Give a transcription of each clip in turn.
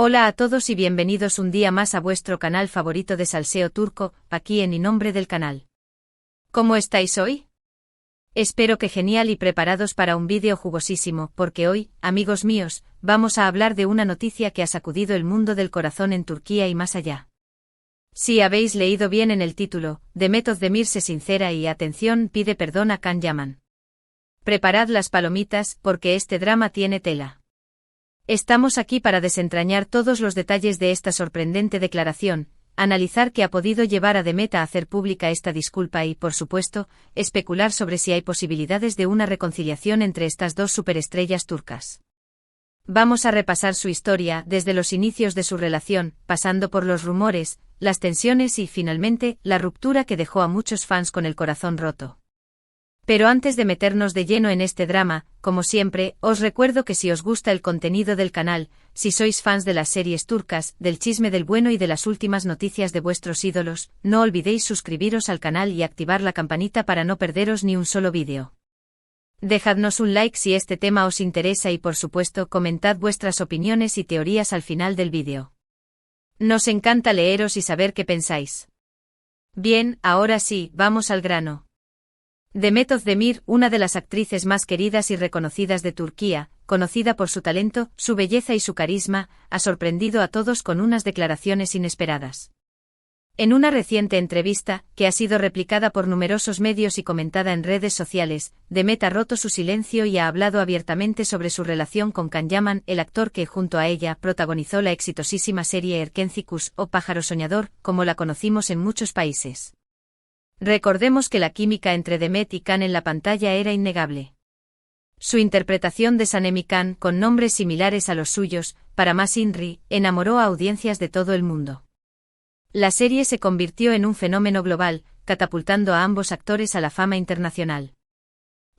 Hola a todos y bienvenidos un día más a vuestro canal favorito de salseo turco, aquí en nombre del canal. ¿Cómo estáis hoy? Espero que genial y preparados para un vídeo jugosísimo, porque hoy, amigos míos, vamos a hablar de una noticia que ha sacudido el mundo del corazón en Turquía y más allá. Si habéis leído bien en el título, Demet Özdemir se sincera y, atención, pide perdón a Can Yaman. Preparad las palomitas, porque este drama tiene tela. Estamos aquí para desentrañar todos los detalles de esta sorprendente declaración, analizar qué ha podido llevar a Demet a hacer pública esta disculpa y, por supuesto, especular sobre si hay posibilidades de una reconciliación entre estas dos superestrellas turcas. Vamos a repasar su historia, desde los inicios de su relación, pasando por los rumores, las tensiones y, finalmente, la ruptura que dejó a muchos fans con el corazón roto. Pero antes de meternos de lleno en este drama, como siempre, os recuerdo que si os gusta el contenido del canal, si sois fans de las series turcas, del chisme del bueno y de las últimas noticias de vuestros ídolos, no olvidéis suscribiros al canal y activar la campanita para no perderos ni un solo vídeo. Dejadnos un like si este tema os interesa y por supuesto comentad vuestras opiniones y teorías al final del vídeo. Nos encanta leeros y saber qué pensáis. Bien, ahora sí, vamos al grano. Demet Özdemir, una de las actrices más queridas y reconocidas de Turquía, conocida por su talento, su belleza y su carisma, ha sorprendido a todos con unas declaraciones inesperadas. En una reciente entrevista, que ha sido replicada por numerosos medios y comentada en redes sociales, Demet ha roto su silencio y ha hablado abiertamente sobre su relación con Can Yaman, el actor que, junto a ella, protagonizó la exitosísima serie Erkenci o Pájaro Soñador, como la conocimos en muchos países. Recordemos que la química entre Demet y Can en la pantalla era innegable. Su interpretación de Sanem Can, con nombres similares a los suyos, para más Inri, enamoró a audiencias de todo el mundo. La serie se convirtió en un fenómeno global, catapultando a ambos actores a la fama internacional.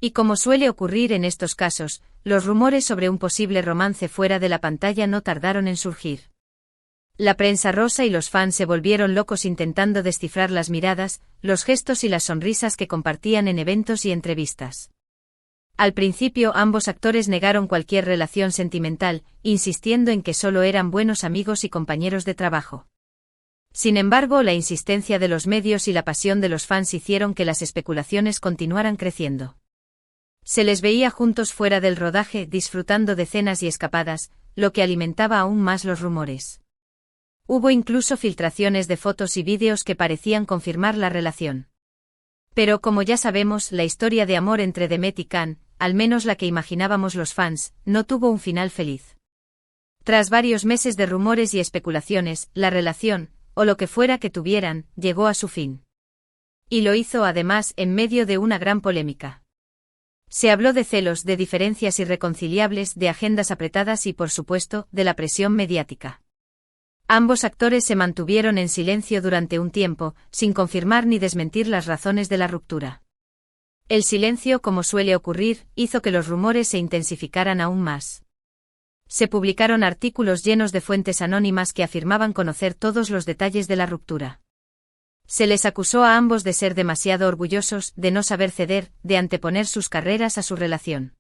Y como suele ocurrir en estos casos, los rumores sobre un posible romance fuera de la pantalla no tardaron en surgir. La prensa rosa y los fans se volvieron locos intentando descifrar las miradas, los gestos y las sonrisas que compartían en eventos y entrevistas. Al principio ambos actores negaron cualquier relación sentimental, insistiendo en que solo eran buenos amigos y compañeros de trabajo. Sin embargo, la insistencia de los medios y la pasión de los fans hicieron que las especulaciones continuaran creciendo. Se les veía juntos fuera del rodaje, disfrutando de cenas y escapadas, lo que alimentaba aún más los rumores. Hubo incluso filtraciones de fotos y vídeos que parecían confirmar la relación. Pero como ya sabemos, la historia de amor entre Demet y Can, al menos la que imaginábamos los fans, no tuvo un final feliz. Tras varios meses de rumores y especulaciones, la relación, o lo que fuera que tuvieran, llegó a su fin. Y lo hizo además en medio de una gran polémica. Se habló de celos, de diferencias irreconciliables, de agendas apretadas y, por supuesto, de la presión mediática. Ambos actores se mantuvieron en silencio durante un tiempo, sin confirmar ni desmentir las razones de la ruptura. El silencio, como suele ocurrir, hizo que los rumores se intensificaran aún más. Se publicaron artículos llenos de fuentes anónimas que afirmaban conocer todos los detalles de la ruptura. Se les acusó a ambos de ser demasiado orgullosos, de no saber ceder, de anteponer sus carreras a su relación.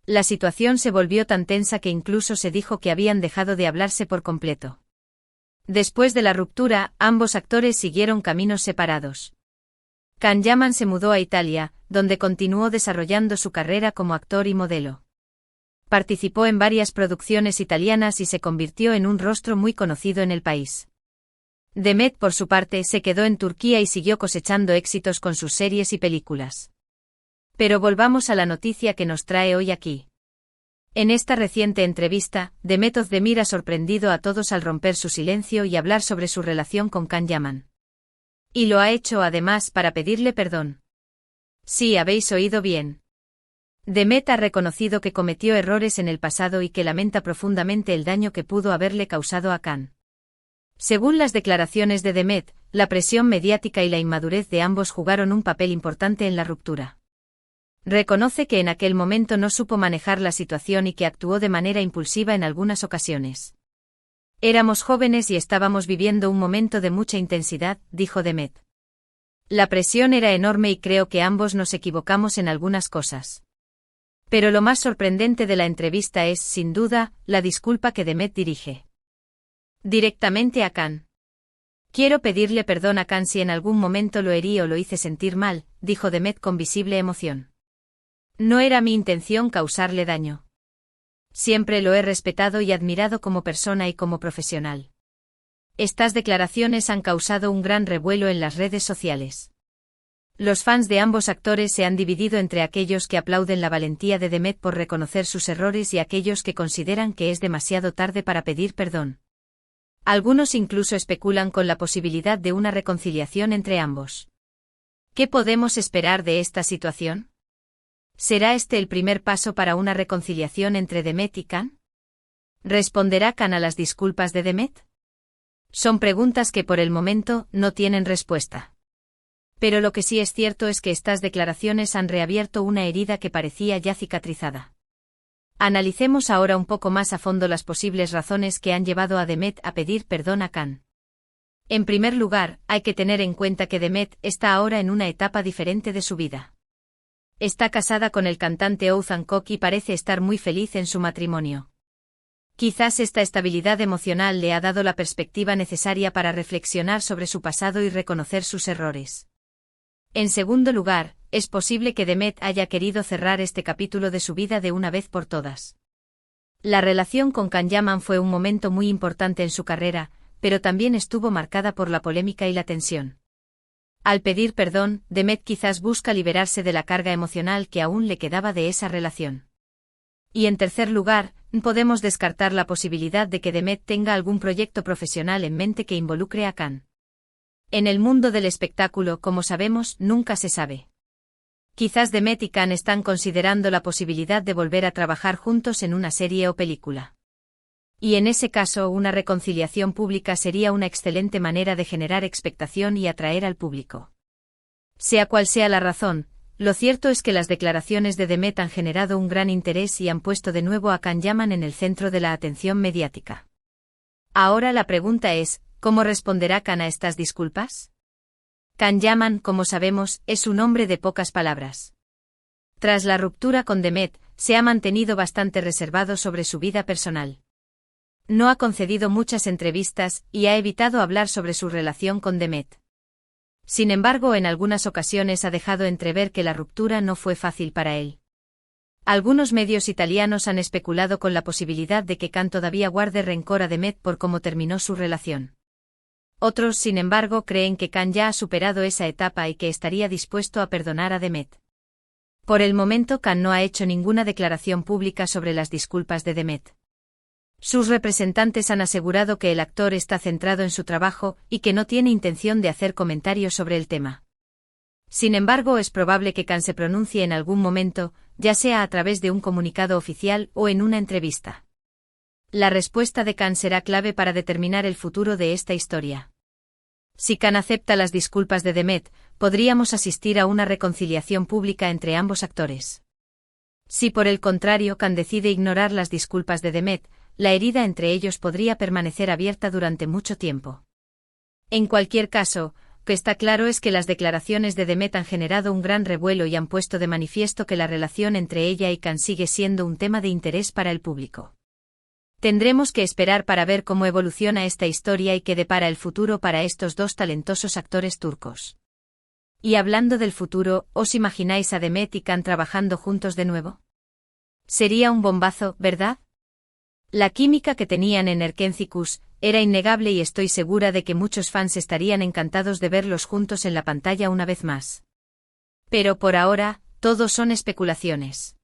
La situación se volvió tan tensa que incluso se dijo que habían dejado de hablarse por completo. Después de la ruptura, ambos actores siguieron caminos separados. Can Yaman se mudó a Italia, donde continuó desarrollando su carrera como actor y modelo. Participó en varias producciones italianas y se convirtió en un rostro muy conocido en el país. Demet, por su parte, se quedó en Turquía y siguió cosechando éxitos con sus series y películas. Pero volvamos a la noticia que nos trae hoy aquí. En esta reciente entrevista, Demet Özdemir ha sorprendido a todos al romper su silencio y hablar sobre su relación con Can Yaman. Y lo ha hecho además para pedirle perdón. Sí, habéis oído bien. Demet ha reconocido que cometió errores en el pasado y que lamenta profundamente el daño que pudo haberle causado a Can. Según las declaraciones de Demet, la presión mediática y la inmadurez de ambos jugaron un papel importante en la ruptura. Reconoce que en aquel momento no supo manejar la situación y que actuó de manera impulsiva en algunas ocasiones. Éramos jóvenes y estábamos viviendo un momento de mucha intensidad, dijo Demet. La presión era enorme y creo que ambos nos equivocamos en algunas cosas. Pero lo más sorprendente de la entrevista es, sin duda, la disculpa que Demet dirige. Directamente a Khan. Quiero pedirle perdón a Khan si en algún momento lo herí o lo hice sentir mal, dijo Demet con visible emoción. No era mi intención causarle daño. Siempre lo he respetado y admirado como persona y como profesional. Estas declaraciones han causado un gran revuelo en las redes sociales. Los fans de ambos actores se han dividido entre aquellos que aplauden la valentía de Demet por reconocer sus errores y aquellos que consideran que es demasiado tarde para pedir perdón. Algunos incluso especulan con la posibilidad de una reconciliación entre ambos. ¿Qué podemos esperar de esta situación? ¿Será este el primer paso para una reconciliación entre Demet y Khan? ¿Responderá Khan a las disculpas de Demet? Son preguntas que por el momento no tienen respuesta. Pero lo que sí es cierto es que estas declaraciones han reabierto una herida que parecía ya cicatrizada. Analicemos ahora un poco más a fondo las posibles razones que han llevado a Demet a pedir perdón a Khan. En primer lugar, hay que tener en cuenta que Demet está ahora en una etapa diferente de su vida. Está casada con el cantante Oğuzhan Koç y parece estar muy feliz en su matrimonio. Quizás esta estabilidad emocional le ha dado la perspectiva necesaria para reflexionar sobre su pasado y reconocer sus errores. En segundo lugar, es posible que Demet haya querido cerrar este capítulo de su vida de una vez por todas. La relación con Can Yaman fue un momento muy importante en su carrera, pero también estuvo marcada por la polémica y la tensión. Al pedir perdón, Demet quizás busca liberarse de la carga emocional que aún le quedaba de esa relación. Y en tercer lugar, podemos descartar la posibilidad de que Demet tenga algún proyecto profesional en mente que involucre a Khan. En el mundo del espectáculo, como sabemos, nunca se sabe. Quizás Demet y Khan están considerando la posibilidad de volver a trabajar juntos en una serie o película. Y en ese caso, una reconciliación pública sería una excelente manera de generar expectación y atraer al público. Sea cual sea la razón, lo cierto es que las declaraciones de Demet han generado un gran interés y han puesto de nuevo a Can Yaman en el centro de la atención mediática. Ahora la pregunta es, ¿cómo responderá Khan a estas disculpas? Can Yaman, como sabemos, es un hombre de pocas palabras. Tras la ruptura con Demet, se ha mantenido bastante reservado sobre su vida personal. No ha concedido muchas entrevistas y ha evitado hablar sobre su relación con Demet. Sin embargo, en algunas ocasiones ha dejado entrever que la ruptura no fue fácil para él. Algunos medios italianos han especulado con la posibilidad de que Khan todavía guarde rencor a Demet por cómo terminó su relación. Otros, sin embargo, creen que Khan ya ha superado esa etapa y que estaría dispuesto a perdonar a Demet. Por el momento, Khan no ha hecho ninguna declaración pública sobre las disculpas de Demet. Sus representantes han asegurado que el actor está centrado en su trabajo y que no tiene intención de hacer comentarios sobre el tema. Sin embargo, es probable que Khan se pronuncie en algún momento, ya sea a través de un comunicado oficial o en una entrevista. La respuesta de Khan será clave para determinar el futuro de esta historia. Si Khan acepta las disculpas de Demet, podríamos asistir a una reconciliación pública entre ambos actores. Si por el contrario Khan decide ignorar las disculpas de Demet, la herida entre ellos podría permanecer abierta durante mucho tiempo. En cualquier caso, lo que está claro es que las declaraciones de Demet han generado un gran revuelo y han puesto de manifiesto que la relación entre ella y Khan sigue siendo un tema de interés para el público. Tendremos que esperar para ver cómo evoluciona esta historia y qué depara el futuro para estos dos talentosos actores turcos. Y hablando del futuro, ¿os imagináis a Demet y Khan trabajando juntos de nuevo? Sería un bombazo, ¿verdad? La química que tenían en Erkencikus era innegable y estoy segura de que muchos fans estarían encantados de verlos juntos en la pantalla una vez más. Pero por ahora, todo son especulaciones.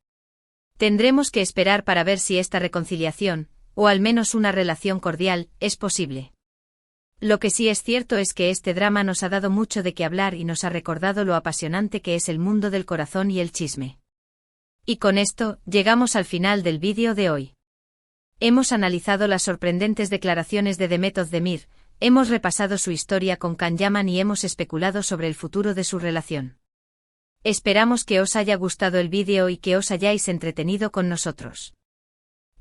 Tendremos que esperar para ver si esta reconciliación, o al menos una relación cordial, es posible. Lo que sí es cierto es que este drama nos ha dado mucho de qué hablar y nos ha recordado lo apasionante que es el mundo del corazón y el chisme. Y con esto, llegamos al final del vídeo de hoy. Hemos analizado las sorprendentes declaraciones de Demet Özdemir, hemos repasado su historia con Can Yaman y hemos especulado sobre el futuro de su relación. Esperamos que os haya gustado el vídeo y que os hayáis entretenido con nosotros.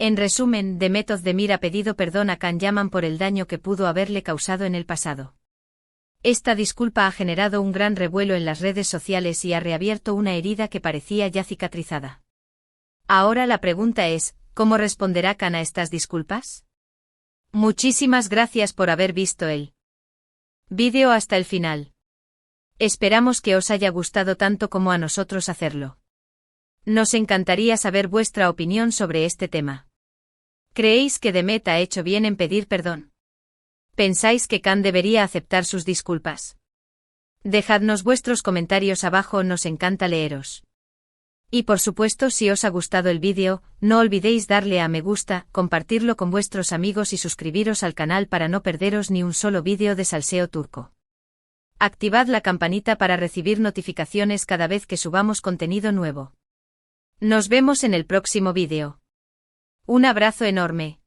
En resumen, Demet Özdemir ha pedido perdón a Can Yaman por el daño que pudo haberle causado en el pasado. Esta disculpa ha generado un gran revuelo en las redes sociales y ha reabierto una herida que parecía ya cicatrizada. Ahora la pregunta es, ¿cómo responderá Khan a estas disculpas? Muchísimas gracias por haber visto el vídeo hasta el final. Esperamos que os haya gustado tanto como a nosotros hacerlo. Nos encantaría saber vuestra opinión sobre este tema. ¿Creéis que Demet ha hecho bien en pedir perdón? ¿Pensáis que Khan debería aceptar sus disculpas? Dejadnos vuestros comentarios abajo, nos encanta leeros. Y por supuesto, si os ha gustado el vídeo, no olvidéis darle a me gusta, compartirlo con vuestros amigos y suscribiros al canal para no perderos ni un solo vídeo de salseo turco. Activad la campanita para recibir notificaciones cada vez que subamos contenido nuevo. Nos vemos en el próximo vídeo. Un abrazo enorme.